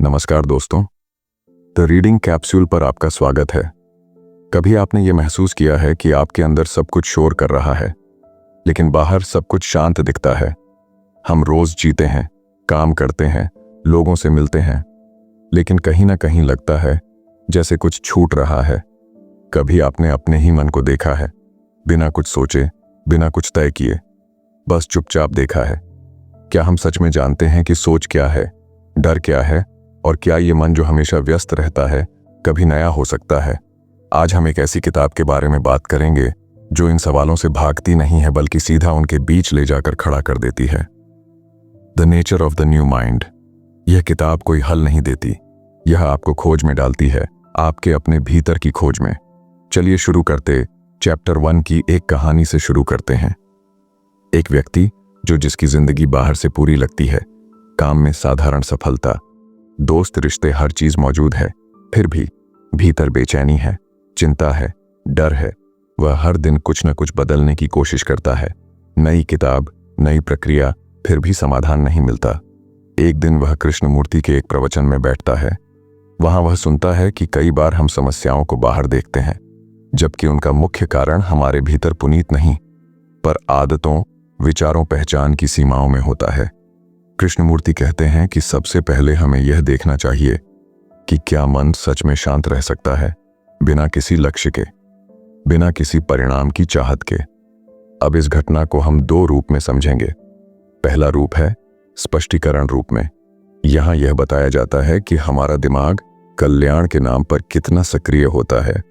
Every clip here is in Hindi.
नमस्कार दोस्तों, द रीडिंग कैप्सूल पर आपका स्वागत है। कभी आपने ये महसूस किया है कि आपके अंदर सब कुछ शोर कर रहा है, लेकिन बाहर सब कुछ शांत दिखता है। हम रोज जीते हैं, काम करते हैं, लोगों से मिलते हैं, लेकिन कहीं ना कहीं लगता है जैसे कुछ छूट रहा है। कभी आपने अपने ही मन को देखा है, बिना कुछ सोचे, बिना कुछ तय किए, बस चुपचाप देखा है? क्या हम सच में जानते हैं कि सोच क्या है, डर क्या है, और क्या ये मन जो हमेशा व्यस्त रहता है कभी नया हो सकता है? आज हम एक ऐसी किताब के बारे में बात करेंगे जो इन सवालों से भागती नहीं है, बल्कि सीधा उनके बीच ले जाकर खड़ा कर देती है। The nature of the new mind. यह किताब कोई हल नहीं देती, यह आपको खोज में डालती है, आपके अपने भीतर की खोज में। चलिए शुरू करते चैप्टर 1 की एक कहानी से शुरू करते हैं। एक व्यक्ति जिसकी जिंदगी बाहर से पूरी लगती है, काम में साधारण सफलता, दोस्त रिश्ते, हर चीज मौजूद है, फिर भी भीतर बेचैनी है, चिंता है, डर है। वह हर दिन कुछ न कुछ बदलने की कोशिश करता है, नई किताब, नई प्रक्रिया, फिर भी समाधान नहीं मिलता। एक दिन वह कृष्णमूर्ति के एक प्रवचन में बैठता है। वहां वह सुनता है कि कई बार हम समस्याओं को बाहर देखते हैं, जबकि उनका मुख्य कारण हमारे भीतर पुनीत नहीं, पर आदतों, विचारों, पहचान की सीमाओं में होता है। कृष्णमूर्ति कहते हैं कि सबसे पहले हमें यह देखना चाहिए कि क्या मन सच में शांत रह सकता है, बिना किसी लक्ष्य के, बिना किसी परिणाम की चाहत के। अब इस घटना को हम 2 रूप में समझेंगे। पहला रूप है स्पष्टीकरण रूप में। यहां यह बताया जाता है कि हमारा दिमाग कल्याण के नाम पर कितना सक्रिय होता है।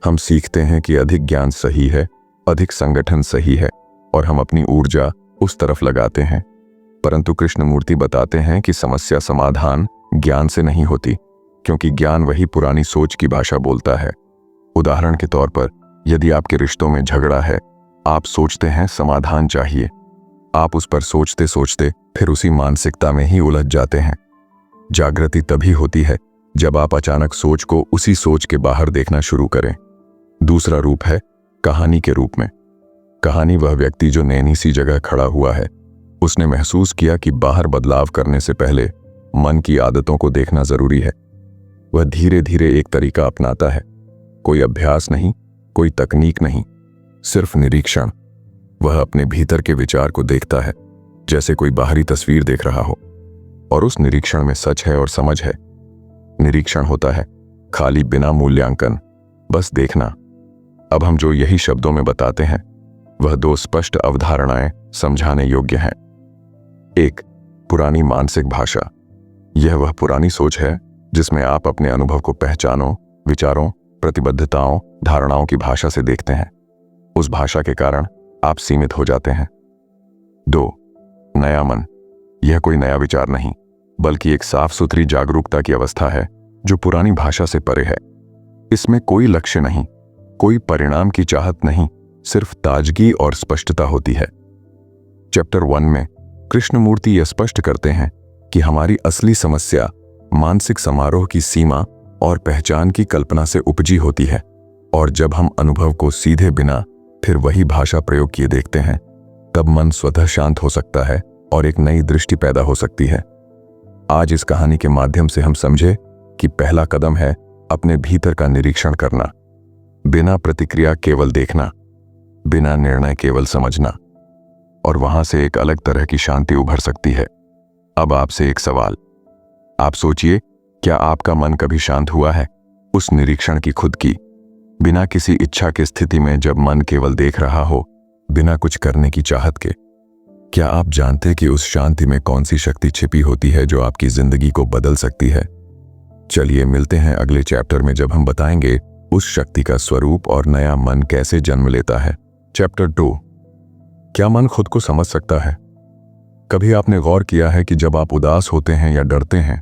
हम सीखते हैं कि अधिक ज्ञान सही है, अधिक संगठन सही है, और हम अपनी ऊर्जा उस तरफ लगाते हैं। परंतु कृष्णमूर्ति बताते हैं कि समस्या समाधान ज्ञान से नहीं होती, क्योंकि ज्ञान वही पुरानी सोच की भाषा बोलता है। उदाहरण के तौर पर, यदि आपके रिश्तों में झगड़ा है, आप सोचते हैं समाधान चाहिए। आप उस पर सोचते सोचते फिर उसी मानसिकता में ही उलझ जाते हैं। जागृति तभी होती है जब आप अचानक सोच को उसी सोच के बाहर देखना शुरू करें। दूसरा रूप है कहानी के रूप में। कहानी वह व्यक्ति जो नैनी सी जगह खड़ा हुआ है। उसने महसूस किया कि बाहर बदलाव करने से पहले मन की आदतों को देखना जरूरी है। वह धीरे धीरे एक तरीका अपनाता है, कोई अभ्यास नहीं, कोई तकनीक नहीं, सिर्फ निरीक्षण। वह अपने भीतर के विचार को देखता है जैसे कोई बाहरी तस्वीर देख रहा हो, और उस निरीक्षण में सच है और समझ है। निरीक्षण होता है खाली, बिना मूल्यांकन, बस देखना। अब हम जो यही शब्दों में बताते हैं, वह 2 स्पष्ट अवधारणाएं समझाने योग्य हैं। एक, पुरानी मानसिक भाषा। यह वह पुरानी सोच है जिसमें आप अपने अनुभव को पहचानों, विचारों, प्रतिबद्धताओं, धारणाओं की भाषा से देखते हैं। उस भाषा के कारण आप सीमित हो जाते हैं। 2, नया मन। यह कोई नया विचार नहीं, बल्कि एक साफ सुथरी जागरूकता की अवस्था है जो पुरानी भाषा से परे है। इसमें कोई लक्ष्य नहीं, कोई परिणाम की चाहत नहीं, सिर्फ ताजगी और स्पष्टता होती है। चैप्टर 1 में कृष्णमूर्ति यह स्पष्ट करते हैं कि हमारी असली समस्या मानसिक समारोह की सीमा और पहचान की कल्पना से उपजी होती है, और जब हम अनुभव को सीधे बिना फिर वही भाषा प्रयोग किए देखते हैं, तब मन स्वतः शांत हो सकता है और एक नई दृष्टि पैदा हो सकती है। आज इस कहानी के माध्यम से हम समझे कि पहला कदम है अपने भीतर का निरीक्षण करना, बिना प्रतिक्रिया केवल देखना, बिना निर्णय केवल समझना, और वहां से एक अलग तरह की शांति उभर सकती है। अब आपसे एक सवाल, आप सोचिए, क्या आपका मन कभी शांत हुआ है? उस निरीक्षण की, खुद की, बिना किसी इच्छा की स्थिति में, जब मन केवल देख रहा हो, बिना कुछ करने की चाहत के। क्या आप जानते कि उस शांति में कौन सी शक्ति छिपी होती है जो आपकी जिंदगी को बदल सकती है? चलिए मिलते हैं अगले चैप्टर में, जब हम बताएंगे उस शक्ति का स्वरूप और नया मन कैसे जन्म लेता है। चैप्टर 2, क्या मन खुद को समझ सकता है? कभी आपने गौर किया है कि जब आप उदास होते हैं या डरते हैं,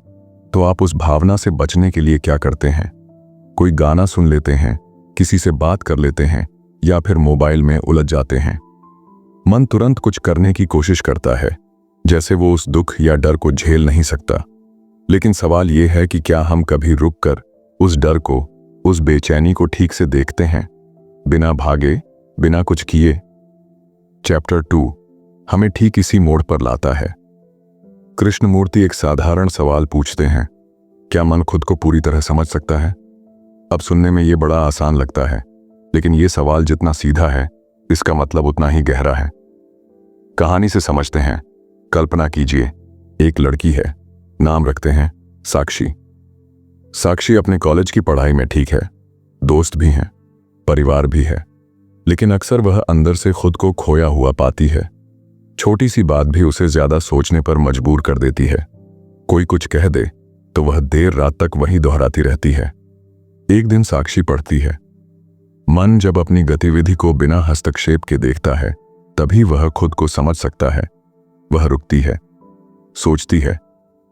तो आप उस भावना से बचने के लिए क्या करते हैं? कोई गाना सुन लेते हैं, किसी से बात कर लेते हैं, या फिर मोबाइल में उलझ जाते हैं। मन तुरंत कुछ करने की कोशिश करता है, जैसे वो उस दुख या डर को झेल नहीं सकता। लेकिन सवाल यह है कि क्या हम कभी रुककर उस डर को, उस बेचैनी को ठीक से देखते हैं, बिना भागे, बिना कुछ किए? चैप्टर 2 हमें ठीक इसी मोड़ पर लाता है। कृष्णमूर्ति एक साधारण सवाल पूछते हैं, क्या मन खुद को पूरी तरह समझ सकता है? अब सुनने में ये बड़ा आसान लगता है, लेकिन ये सवाल जितना सीधा है, इसका मतलब उतना ही गहरा है। कहानी से समझते हैं। कल्पना कीजिए, एक लड़की है, नाम रखते हैं साक्षी। साक्षी अपने कॉलेज की पढ़ाई में ठीक है, दोस्त भी हैं, परिवार भी है, लेकिन अक्सर वह अंदर से खुद को खोया हुआ पाती है। छोटी सी बात भी उसे ज्यादा सोचने पर मजबूर कर देती है। कोई कुछ कह दे तो वह देर रात तक वही दोहराती रहती है। एक दिन साक्षी पढ़ती है। मन जब अपनी गतिविधि को बिना हस्तक्षेप के देखता है, तभी वह खुद को समझ सकता है। वह रुकती है, सोचती है,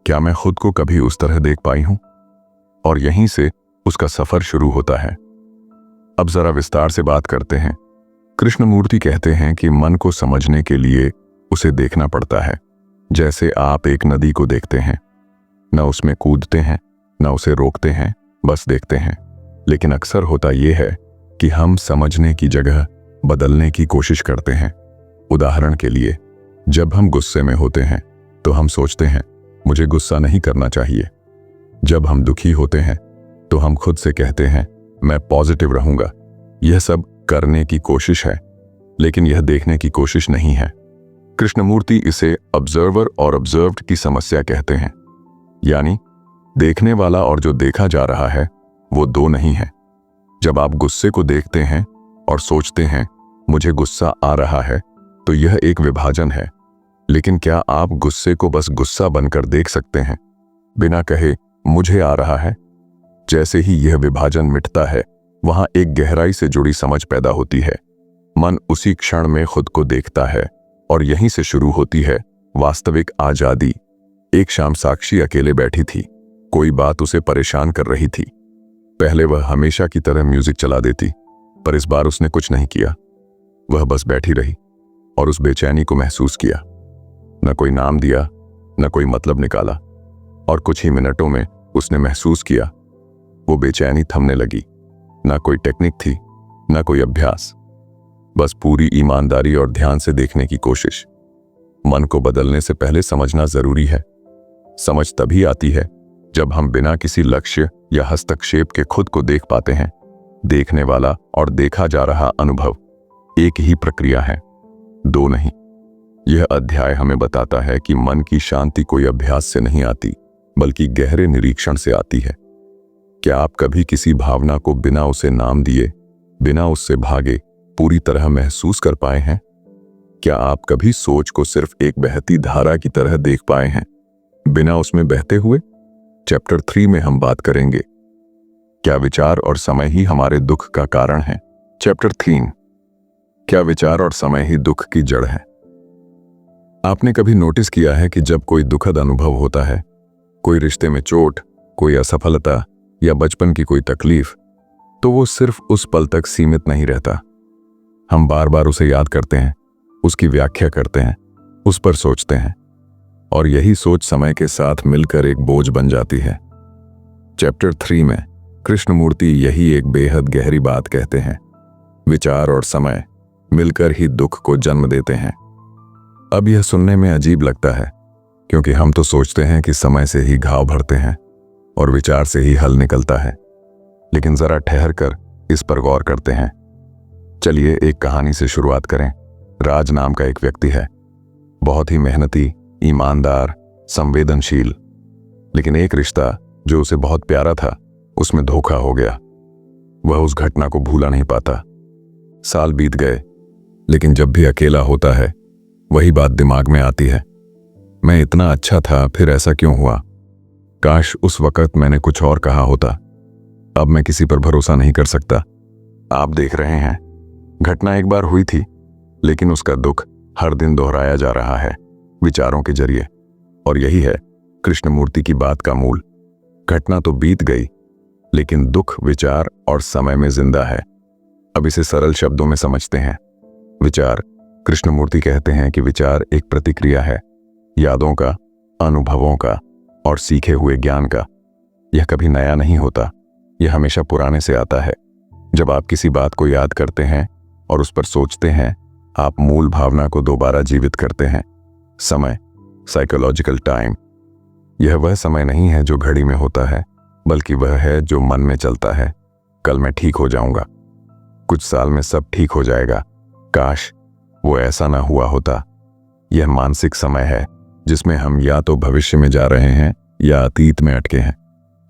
क्या मैं खुद को कभी उस तरह देख पाई हूं? और यहीं से उसका सफर शुरू होता है। अब जरा विस्तार से बात करते हैं। कृष्णमूर्ति कहते हैं कि मन को समझने के लिए उसे देखना पड़ता है, जैसे आप एक नदी को देखते हैं। न उसमें कूदते हैं, न उसे रोकते हैं, बस देखते हैं। लेकिन अक्सर होता यह है कि हम समझने की जगह बदलने की कोशिश करते हैं। उदाहरण के लिए, जब हम गुस्से में होते हैं तो हम सोचते हैं, मुझे गुस्सा नहीं करना चाहिए। जब हम दुखी होते हैं तो हम खुद से कहते हैं, मैं पॉजिटिव रहूंगा। यह सब करने की कोशिश है, लेकिन यह देखने की कोशिश नहीं है। कृष्णमूर्ति इसे ऑब्जर्वर और ऑब्जर्व्ड की समस्या कहते हैं। यानी देखने वाला और जो देखा जा रहा है वो दो नहीं है। जब आप गुस्से को देखते हैं और सोचते हैं, मुझे गुस्सा आ रहा है, तो यह एक विभाजन है। लेकिन क्या आप गुस्से को बस गुस्सा बनकर देख सकते हैं, बिना कहे मुझे आ रहा है? जैसे ही यह विभाजन मिटता है, वहां एक गहराई से जुड़ी समझ पैदा होती है। मन उसी क्षण में खुद को देखता है और यहीं से शुरू होती है वास्तविक आजादी। एक शाम साक्षी अकेले बैठी थी। कोई बात उसे परेशान कर रही थी। पहले वह हमेशा की तरह म्यूजिक चला देती, पर इस बार उसने कुछ नहीं किया। वह बस बैठी रही और उस बेचैनी को महसूस किया। न कोई नाम दिया, न कोई मतलब निकाला, और कुछ ही मिनटों में उसने महसूस किया, वो बेचैनी थमने लगी। न कोई टेक्निक थी, न कोई अभ्यास, बस पूरी ईमानदारी और ध्यान से देखने की कोशिश। मन को बदलने से पहले समझना जरूरी है। समझ तभी आती है जब हम बिना किसी लक्ष्य या हस्तक्षेप के खुद को देख पाते हैं। देखने वाला और देखा जा रहा अनुभव एक ही प्रक्रिया है, दो नहीं। यह अध्याय हमें बताता है कि मन की शांति कोई अभ्यास से नहीं आती, बल्कि गहरे निरीक्षण से आती है। क्या आप कभी किसी भावना को बिना उसे नाम दिए, बिना उससे भागे, पूरी तरह महसूस कर पाए हैं? क्या आप कभी सोच को सिर्फ एक बहती धारा की तरह देख पाए हैं, बिना उसमें बहते हुए? चैप्टर 3 में हम बात करेंगे, क्या विचार और समय ही हमारे दुख का कारण है। चैप्टर 3, क्या विचार और समय ही दुख की जड़ है? आपने कभी नोटिस किया है कि जब कोई दुखद अनुभव होता है, कोई रिश्ते में चोट, कोई असफलता या बचपन की कोई तकलीफ, तो वो सिर्फ उस पल तक सीमित नहीं रहता। हम बार बार उसे याद करते हैं, उसकी व्याख्या करते हैं, उस पर सोचते हैं, और यही सोच समय के साथ मिलकर एक बोझ बन जाती है। चैप्टर 3 में कृष्णमूर्ति यही एक बेहद गहरी बात कहते हैं। विचार और समय मिलकर ही दुख को जन्म देते हैं। अब यह सुनने में अजीब लगता है, क्योंकि हम तो सोचते हैं कि समय से ही घाव भरते हैं और विचार से ही हल निकलता है। लेकिन जरा ठहर कर इस पर गौर करते हैं। चलिए एक कहानी से शुरुआत करें। राज नाम का एक व्यक्ति है, बहुत ही मेहनती, ईमानदार, संवेदनशील। लेकिन एक रिश्ता जो उसे बहुत प्यारा था, उसमें धोखा हो गया। वह उस घटना को भूला नहीं पाता। साल बीत गए, लेकिन जब भी अकेला होता है, वही बात दिमाग में आती है, मैं इतना अच्छा था, फिर ऐसा क्यों हुआ? काश उस वक्त मैंने कुछ और कहा होता। अब मैं किसी पर भरोसा नहीं कर सकता। आप देख रहे हैं, घटना एक बार हुई थी, लेकिन उसका दुख हर दिन दोहराया जा रहा है विचारों के जरिए। और यही है कृष्णमूर्ति की बात का मूल। घटना तो बीत गई, लेकिन दुख विचार और समय में जिंदा है। अब इसे सरल शब्दों में समझते हैं। विचार, कृष्णमूर्ति कहते हैं कि विचार एक प्रतिक्रिया है, यादों का, अनुभवों का और सीखे हुए ज्ञान का। यह कभी नया नहीं होता, यह हमेशा पुराने से आता है। जब आप किसी बात को याद करते हैं और उस पर सोचते हैं, आप मूल भावना को दोबारा जीवित करते हैं। समय, साइकोलॉजिकल टाइम। यह वह समय नहीं है जो घड़ी में होता है, बल्कि वह है जो मन में चलता है। कल मैं ठीक हो जाऊंगा, कुछ साल में सब ठीक हो जाएगा। काश वो ऐसा ना हुआ होता। यह मानसिक समय है जिसमें हम या तो भविष्य में जा रहे हैं या अतीत में अटके हैं।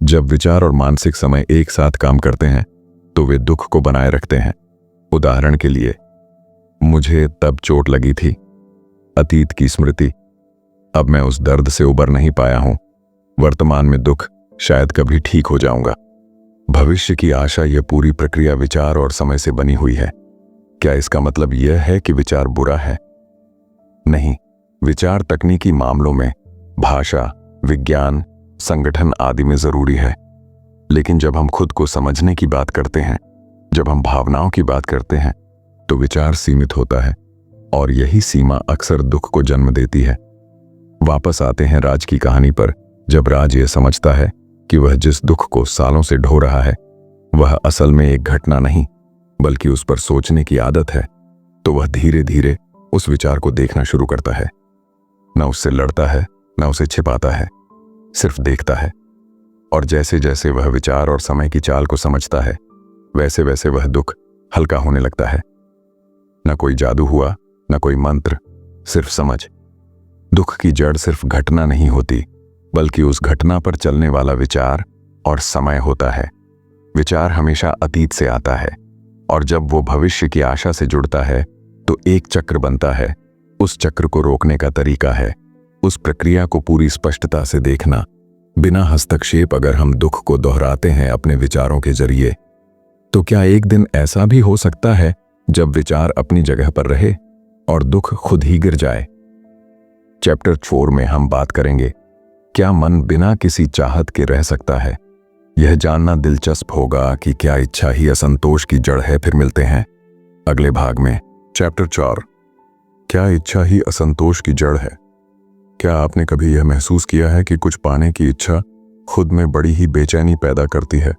जब विचार और मानसिक समय एक साथ काम करते हैं तो वे दुख को बनाए रखते हैं। उदाहरण के लिए, मुझे तब चोट लगी थी, अतीत की स्मृति। अब मैं उस दर्द से उबर नहीं पाया हूं। वर्तमान में दुख, शायद कभी ठीक हो जाऊंगा। भविष्य की आशा, यह पूरी प्रक्रिया विचार और समय से बनी हुई है। क्या इसका मतलब यह है कि विचार बुरा है? नहीं। विचार तकनीकी मामलों में, भाषा, विज्ञान, संगठन आदि में जरूरी है। लेकिन जब हम खुद को समझने की बात करते हैं, जब हम भावनाओं की बात करते हैं, तो विचार सीमित होता है और यही सीमा अक्सर दुख को जन्म देती है। वापस आते हैं राज की कहानी पर। जब राज यह समझता है कि वह जिस दुख को सालों से ढो रहा है वह असल में एक घटना नहीं बल्कि उस पर सोचने की आदत है, तो वह धीरे धीरे उस विचार को देखना शुरू करता है। न उससे लड़ता है, न उसे छिपाता है, सिर्फ देखता है। और जैसे जैसे वह विचार और समय की चाल को समझता है, वैसे वैसे वह दुख हल्का होने लगता है। न कोई जादू हुआ, न कोई मंत्र, सिर्फ समझ। दुख की जड़ सिर्फ घटना नहीं होती, बल्कि उस घटना पर चलने वाला विचार और समय होता है। विचार हमेशा अतीत से आता है और जब वो भविष्य की आशा से जुड़ता है तो एक चक्र बनता है। उस चक्र को रोकने का तरीका है उस प्रक्रिया को पूरी स्पष्टता से देखना, बिना हस्तक्षेप। अगर हम दुख को दोहराते हैं अपने विचारों के जरिए, तो क्या एक दिन ऐसा भी हो सकता है जब विचार अपनी जगह पर रहे और दुख खुद ही गिर जाए? चैप्टर 4 में हम बात करेंगे, क्या मन बिना किसी चाहत के रह सकता है? यह जानना दिलचस्प होगा कि क्या इच्छा ही असंतोष की जड़ है। फिर मिलते हैं अगले भाग में। चैप्टर 4, क्या इच्छा ही असंतोष की जड़ है? क्या आपने कभी यह महसूस किया है कि कुछ पाने की इच्छा खुद में बड़ी ही बेचैनी पैदा करती है?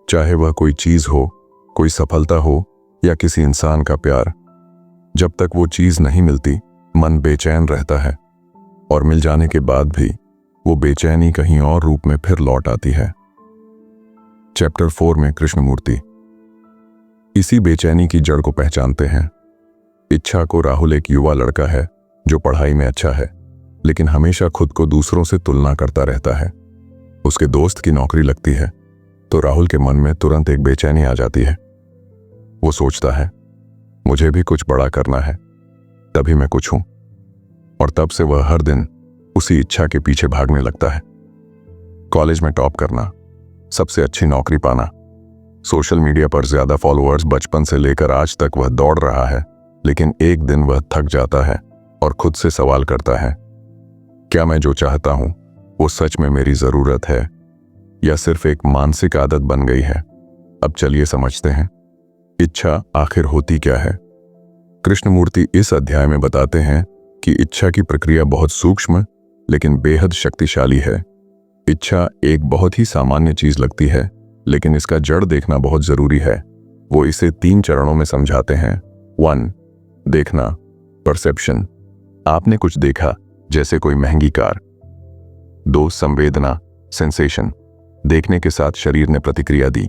चाहे वह कोई चीज हो, कोई सफलता हो या किसी इंसान का प्यार। जब तक वो चीज नहीं मिलती, मन बेचैन रहता है और मिल जाने के बाद भी वो बेचैनी कहीं और रूप में फिर लौट आती है। चैप्टर 4 में कृष्णमूर्ति इसी बेचैनी की जड़ को पहचानते हैं। इच्छा को राहुल एक युवा लड़का है जो पढ़ाई में अच्छा है, लेकिन हमेशा खुद को दूसरों से तुलना करता रहता है। उसके दोस्त की नौकरी लगती है तो राहुल के मन में तुरंत एक बेचैनी आ जाती है। वो सोचता है, मुझे भी कुछ बड़ा करना है, तभी मैं कुछ हूं। और तब से वह हर दिन उसी इच्छा के पीछे भागने लगता है। कॉलेज में टॉप करना, सबसे अच्छी नौकरी पाना, सोशल मीडिया पर ज्यादा फॉलोअर्स। बचपन से लेकर आज तक वह दौड़ रहा है, लेकिन एक दिन वह थक जाता है और खुद से सवाल करता है, क्या मैं जो चाहता हूं वो सच में मेरी जरूरत है या सिर्फ एक मानसिक आदत बन गई है? अब चलिए समझते हैं, इच्छा आखिर होती क्या है। कृष्णमूर्ति इस अध्याय में बताते हैं कि इच्छा की प्रक्रिया बहुत सूक्ष्म लेकिन बेहद शक्तिशाली है। इच्छा एक बहुत ही सामान्य चीज लगती है, लेकिन इसका जड़ देखना बहुत जरूरी है। वो इसे 3 चरणों में समझाते हैं। 1, देखना, परसेप्शन। आपने कुछ देखा, जैसे कोई महंगी कार। 2, संवेदना, सेंसेशन। देखने के साथ शरीर ने प्रतिक्रिया दी,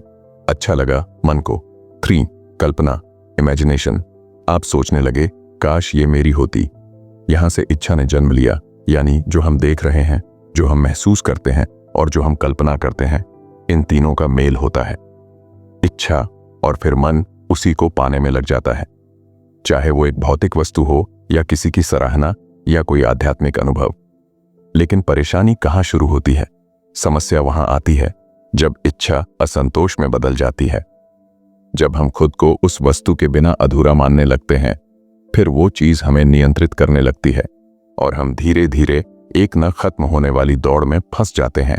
अच्छा लगा मन को। 3, कल्पना, इमेजिनेशन। आप सोचने लगे, काश ये मेरी होती। यहां से इच्छा ने जन्म लिया, यानी जो हम देख रहे हैं, जो हम महसूस करते हैं और जो हम कल्पना करते हैं, इन तीनों का मेल होता है। इच्छा और फिर मन उसी को पाने में लग जाता है, चाहे वो एक भौतिक वस्तु हो या किसी की सराहना या कोई आध्यात्मिक अनुभव। लेकिन परेशानी कहाँ शुरू होती है? समस्या वहां आती है जब इच्छा असंतोष में बदल जाती है। जब हम खुद को उस वस्तु के बिना अधूरा मानने लगते हैं, फिर वो चीज हमें नियंत्रित करने लगती है और हम धीरे धीरे एक न खत्म होने वाली दौड़ में फंस जाते हैं।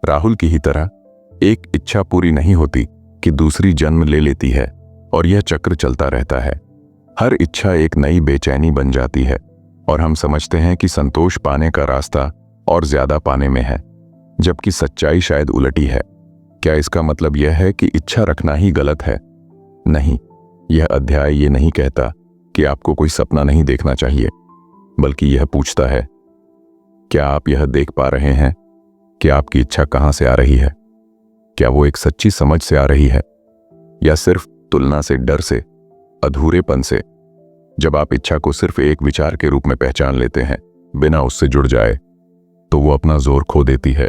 राहुल की ही तरह एक इच्छा पूरी नहीं होती कि दूसरी जन्म ले लेती है और यह चक्र चलता रहता है। हर इच्छा एक नई बेचैनी बन जाती है और हम समझते हैं कि संतोष पाने का रास्ता और ज्यादा पाने में है, जबकि सच्चाई शायद उलटी है। क्या इसका मतलब यह है कि इच्छा रखना ही गलत है? नहीं, यह अध्याय ये नहीं कहता कि आपको कोई सपना नहीं देखना चाहिए, बल्कि यह पूछता है, क्या आप यह देख पा रहे हैं कि आपकी इच्छा कहां से आ रही है? क्या वो एक सच्ची समझ से आ रही है या सिर्फ तुलना से, डर से, अधूरेपन से? जब आप इच्छा को सिर्फ एक विचार के रूप में पहचान लेते हैं, बिना उससे जुड़ जाए, तो वो अपना जोर खो देती है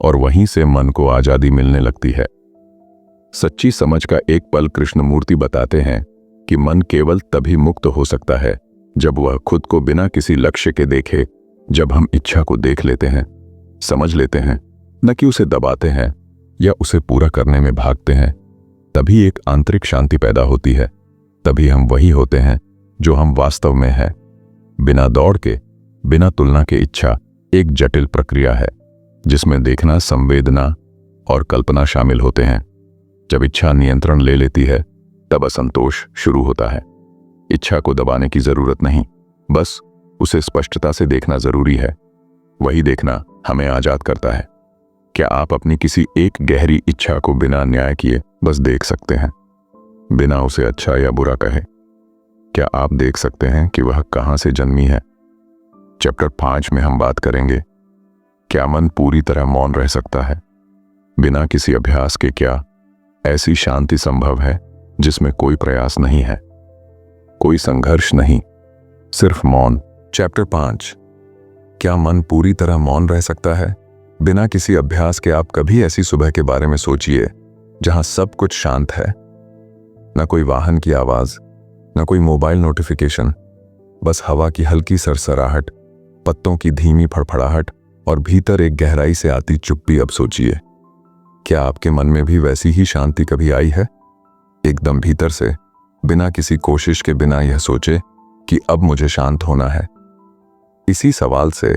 और वहीं से मन को आजादी मिलने लगती है। सच्ची समझ का एक पल कृष्णमूर्ति बताते हैं कि मन केवल तभी मुक्त हो सकता है जब वह खुद को बिना किसी लक्ष्य के देखे। जब हम इच्छा को देख लेते हैं, समझ लेते हैं, न कि उसे दबाते हैं या उसे पूरा करने में भागते हैं, तभी एक आंतरिक शांति पैदा होती है। तभी हम वही होते हैं जो हम वास्तव में हैं। बिना दौड़ के, बिना तुलना के इच्छा एक जटिल प्रक्रिया है जिसमें देखना, संवेदना और कल्पना शामिल होते हैं। जब इच्छा नियंत्रण ले लेती है तब असंतोष शुरू होता है। इच्छा को दबाने की जरूरत नहीं, बस उसे स्पष्टता से देखना जरूरी है। वही देखना हमें आजाद करता है। क्या आप अपनी किसी एक गहरी इच्छा को बिना न्याय किए बस देख सकते हैं, बिना उसे अच्छा या बुरा कहे? क्या आप देख सकते हैं कि वह कहां से जन्मी है? चैप्टर 5 में हम बात करेंगे, क्या मन पूरी तरह मौन रह सकता है? बिना किसी अभ्यास के क्या ऐसी शांति संभव है जिसमें कोई प्रयास नहीं है, कोई संघर्ष नहीं, सिर्फ मौन? चैप्टर 5, क्या मन पूरी तरह मौन रह सकता है? बिना किसी अभ्यास के आप कभी ऐसी सुबह के बारे में सोचिए जहां सब कुछ शांत है। न कोई वाहन की आवाज, न कोई मोबाइल नोटिफिकेशन, बस हवा की हल्की सरसराहट, पत्तों की धीमी फड़फड़ाहट और भीतर एक गहराई से आती चुप्पी। अब सोचिए, क्या आपके मन में भी वैसी ही शांति कभी आई है? एकदम भीतर से, बिना किसी कोशिश के, बिना यह सोचे कि अब मुझे शांत होना है। इसी सवाल से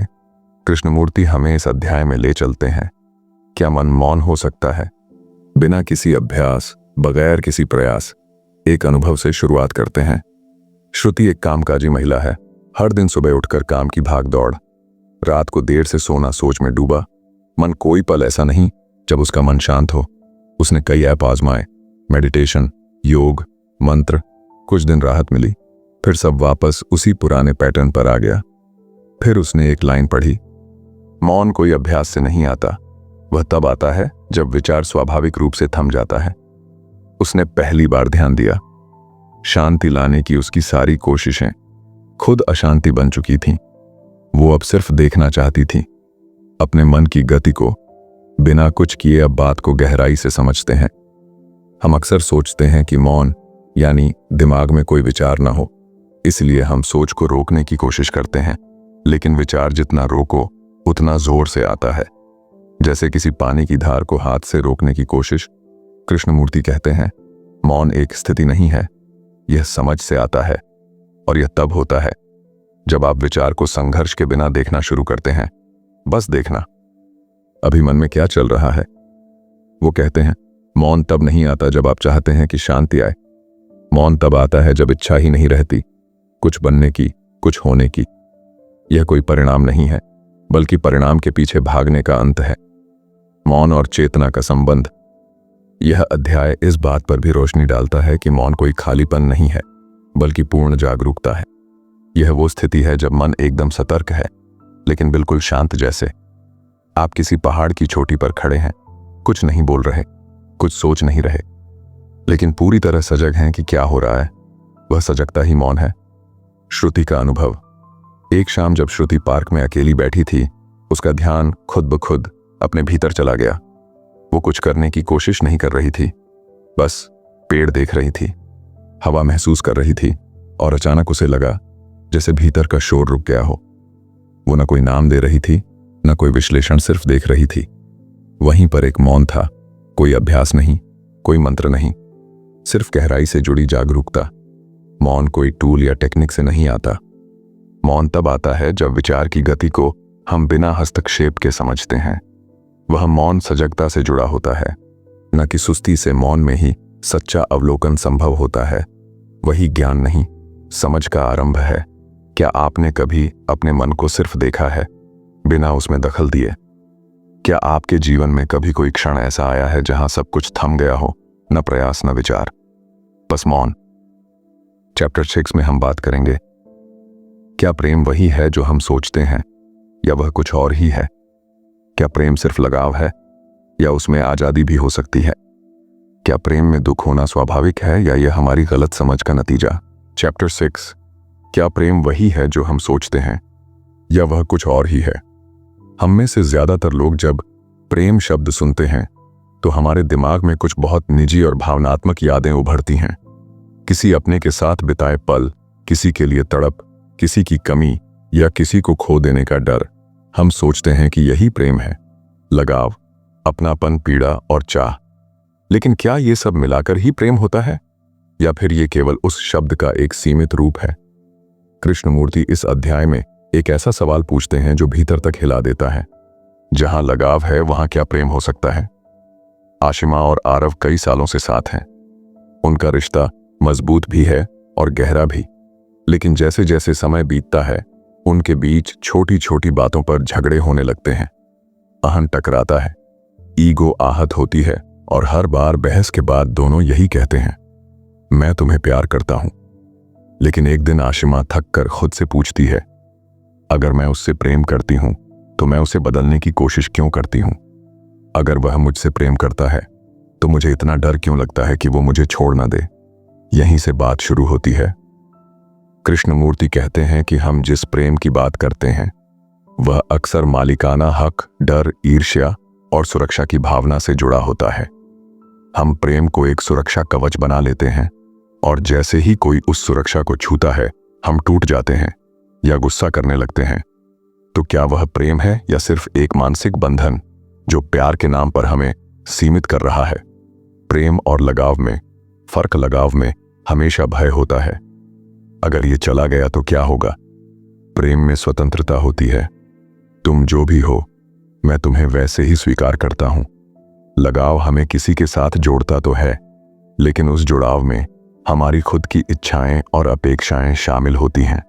कृष्णमूर्ति हमें इस अध्याय में ले चलते हैं। क्या मन मौन हो सकता है? बिना किसी अभ्यास, बगैर किसी प्रयास, एक अनुभव से शुरुआत करते हैं। श्रुति एक कामकाजी महिला है। हर दिन सुबह उठकर काम की भाग दौड़, रात को देर से सोना, सोच में डूबा। मन कोई पल ऐसा नहीं जब उसका मन शांत हो। उसने कई ऐप आजमाए, मेडिटेशन, योग, मंत्र। कुछ दिन राहत मिली, फिर सब वापस उसी पुराने पैटर्न पर आ गया। फिर उसने एक लाइन पढ़ी, मौन कोई अभ्यास से नहीं आता, वह तब आता है जब विचार स्वाभाविक रूप से थम जाता है। उसने पहली बार ध्यान दिया। शांति लाने की उसकी सारी कोशिशें खुद अशांति बन चुकी थीं। वो अब सिर्फ देखना चाहती थी, अपने मन की गति को। बिना कुछ किए अब बात को गहराई से समझते हैं। हम अक्सर सोचते हैं कि मौन यानी दिमाग में कोई विचार ना हो, इसलिए हम सोच को रोकने की कोशिश करते हैं। लेकिन विचार जितना रोको उतना जोर से आता है, जैसे किसी पानी की धार को हाथ से रोकने की कोशिश। कृष्णमूर्ति कहते हैं, मौन एक स्थिति नहीं है, यह समझ से आता है। और यह तब होता है जब आप विचार को संघर्ष के बिना देखना शुरू करते हैं। बस देखना, अभी मन में क्या चल रहा है। वो कहते हैं, मौन तब नहीं आता जब आप चाहते हैं कि शांति आए। मौन तब आता है जब इच्छा ही नहीं रहती कुछ बनने की, कुछ होने की। यह कोई परिणाम नहीं है, बल्कि परिणाम के पीछे भागने का अंत है। मौन और चेतना का संबंध। यह अध्याय इस बात पर भी रोशनी डालता है कि मौन कोई खालीपन नहीं है, बल्कि पूर्ण जागरूकता है। यह वो स्थिति है जब मन एकदम सतर्क है, लेकिन बिल्कुल शांत। जैसे आप किसी पहाड़ की चोटी पर खड़े हैं, कुछ नहीं बोल रहे, कुछ सोच नहीं रहे, लेकिन पूरी तरह सजग हैं कि क्या हो रहा है। वह सजगता ही मौन है। श्रुति का अनुभव। एक शाम जब श्रुति पार्क में अकेली बैठी थी, उसका ध्यान खुद ब खुद अपने भीतर चला गया। वो कुछ करने की कोशिश नहीं कर रही थी, बस पेड़ देख रही थी, हवा महसूस कर रही थी, और अचानक उसे लगा जैसे भीतर का शोर रुक गया हो। वो न कोई नाम दे रही थी, न कोई विश्लेषण, सिर्फ देख रही थी। वहीं पर एक मौन था, कोई अभ्यास नहीं, कोई मंत्र नहीं, सिर्फ गहराई से जुड़ी जागरूकता। मौन कोई टूल या टेक्निक से नहीं आता। मौन तब आता है जब विचार की गति को हम बिना हस्तक्षेप के समझते हैं। वह मौन सजगता से जुड़ा होता है, न कि सुस्ती से। मौन में ही सच्चा अवलोकन संभव होता है। वही ज्ञान नहीं, समझ का आरंभ है। क्या आपने कभी अपने मन को सिर्फ देखा है, बिना उसमें दखल दिए? क्या आपके जीवन में कभी कोई क्षण ऐसा आया है जहां सब कुछ थम गया हो, न प्रयास न विचार, बस मौन? चैप्टर 6 में हम बात करेंगे, क्या प्रेम वही है जो हम सोचते हैं, या वह कुछ और ही है? क्या प्रेम सिर्फ लगाव है या उसमें आजादी भी हो सकती है? क्या प्रेम में दुख होना स्वाभाविक है या यह हमारी गलत समझ का नतीजा? चैप्टर 6। क्या प्रेम वही है जो हम सोचते हैं या वह कुछ और ही है? हम में से ज्यादातर लोग जब प्रेम शब्द सुनते हैं तो हमारे दिमाग में कुछ बहुत निजी और भावनात्मक यादें उभरती हैं। किसी अपने के साथ बिताए पल, किसी के लिए तड़प, किसी की कमी या किसी को खो देने का डर। हम सोचते हैं कि यही प्रेम है, लगाव, अपनापन, पीड़ा और चाह। लेकिन क्या ये सब मिलाकर ही प्रेम होता है या फिर ये केवल उस शब्द का एक सीमित रूप है? कृष्णमूर्ति इस अध्याय में एक ऐसा सवाल पूछते हैं जो भीतर तक हिला देता है। जहां लगाव है वहां क्या प्रेम हो सकता है? आशिमा और आरव कई सालों से साथ हैं। उनका रिश्ता मजबूत भी है और गहरा भी। लेकिन जैसे जैसे समय बीतता है उनके बीच छोटी छोटी बातों पर झगड़े होने लगते हैं। अहं टकराता है, ईगो आहत होती है और हर बार बहस के बाद दोनों यही कहते हैं, मैं तुम्हें प्यार करता हूं। लेकिन एक दिन आशिमा थक कर खुद से पूछती है, अगर मैं उससे प्रेम करती हूं तो मैं उसे बदलने की कोशिश क्यों करती हूं? अगर वह मुझसे प्रेम करता है तो मुझे इतना डर क्यों लगता है कि वो मुझे छोड़ ना दे? यहीं से बात शुरू होती है। कृष्णमूर्ति कहते हैं कि हम जिस प्रेम की बात करते हैं वह अक्सर मालिकाना हक, डर, ईर्ष्या और सुरक्षा की भावना से जुड़ा होता है। हम प्रेम को एक सुरक्षा कवच बना लेते हैं और जैसे ही कोई उस सुरक्षा को छूता है हम टूट जाते हैं या गुस्सा करने लगते हैं। तो क्या वह प्रेम है या सिर्फ एक मानसिक बंधन जो प्यार के नाम पर हमें सीमित कर रहा है? प्रेम और लगाव में फर्क, लगाव में हमेशा भय होता है। अगर ये चला गया तो क्या होगा? प्रेम में स्वतंत्रता होती है। तुम जो भी हो मैं तुम्हें वैसे ही स्वीकार करता हूं। लगाव हमें किसी के साथ जोड़ता तो है, लेकिन उस जुड़ाव में हमारी खुद की इच्छाएं और अपेक्षाएं शामिल होती हैं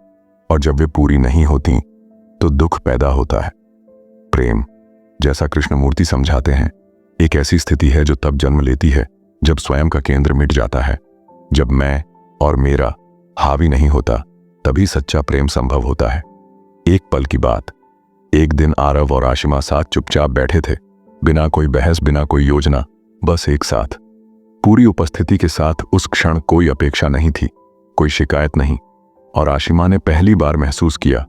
और जब वे पूरी नहीं होती तो दुख पैदा होता है। प्रेम, जैसा कृष्णमूर्ति समझाते हैं, एक ऐसी स्थिति है जो तब जन्म लेती है जब स्वयं का केंद्र मिट जाता है। जब मैं और मेरा हावी नहीं होता तभी सच्चा प्रेम संभव होता है। एक पल की बात, एक दिन आरव और आशिमा साथ चुपचाप बैठे थे, बिना कोई बहस, बिना कोई योजना, बस एक साथ। पूरी उपस्थिति के साथ उस क्षण कोई अपेक्षा नहीं थी, कोई शिकायत नहीं। और आशिमा ने पहली बार महसूस किया,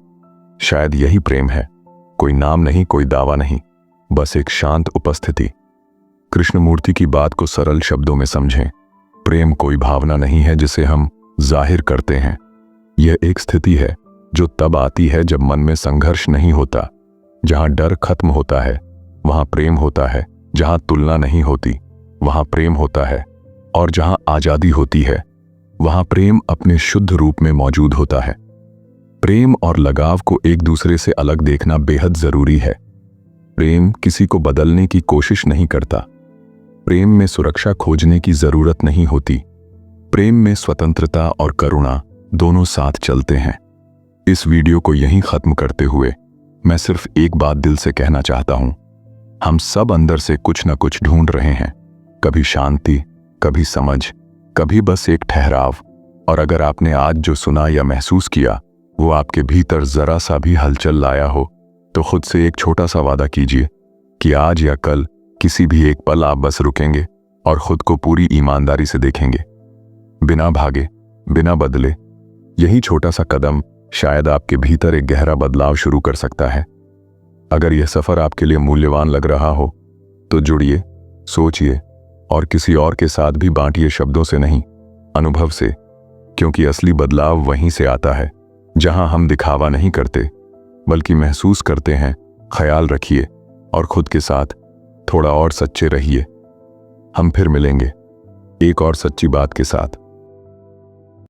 शायद यही प्रेम है। कोई नाम नहीं, कोई दावा नहीं, बस एक शांत उपस्थिति। कृष्णमूर्ति की बात को सरल शब्दों में समझें। प्रेम कोई भावना नहीं है जिसे हम जाहिर करते हैं। यह एक स्थिति है जो तब आती है जब मन में संघर्ष नहीं होता। जहां डर खत्म होता है वहां प्रेम होता है। जहां तुलना नहीं होती वहां प्रेम होता है। और जहां आजादी होती है वहां प्रेम अपने शुद्ध रूप में मौजूद होता है। प्रेम और लगाव को एक दूसरे से अलग देखना बेहद जरूरी है। प्रेम किसी को बदलने की कोशिश नहीं करता। प्रेम में सुरक्षा खोजने की जरूरत नहीं होती। प्रेम में स्वतंत्रता और करुणा दोनों साथ चलते हैं। इस वीडियो को यहीं खत्म करते हुए मैं सिर्फ एक बात दिल से कहना चाहता हूं। हम सब अंदर से कुछ न कुछ ढूंढ रहे हैं, कभी शांति, कभी समझ, कभी बस एक ठहराव। और अगर आपने आज जो सुना या महसूस किया वो आपके भीतर जरा सा भी हलचल लाया हो तो खुद से एक छोटा सा वादा कीजिए कि आज या कल किसी भी एक पल आप बस रुकेंगे और खुद को पूरी ईमानदारी से देखेंगे, बिना भागे, बिना बदले। यही छोटा सा कदम शायद आपके भीतर एक गहरा बदलाव शुरू कर सकता है। अगर यह सफर आपके लिए मूल्यवान लग रहा हो तो जुड़िए, सोचिए और किसी और के साथ भी बांटिए, शब्दों से नहीं, अनुभव से। क्योंकि असली बदलाव वहीं से आता है जहां हम दिखावा नहीं करते बल्कि महसूस करते हैं। ख्याल रखिए और खुद के साथ थोड़ा और सच्चे रहिए। हम फिर मिलेंगे एक और सच्ची बात के साथ।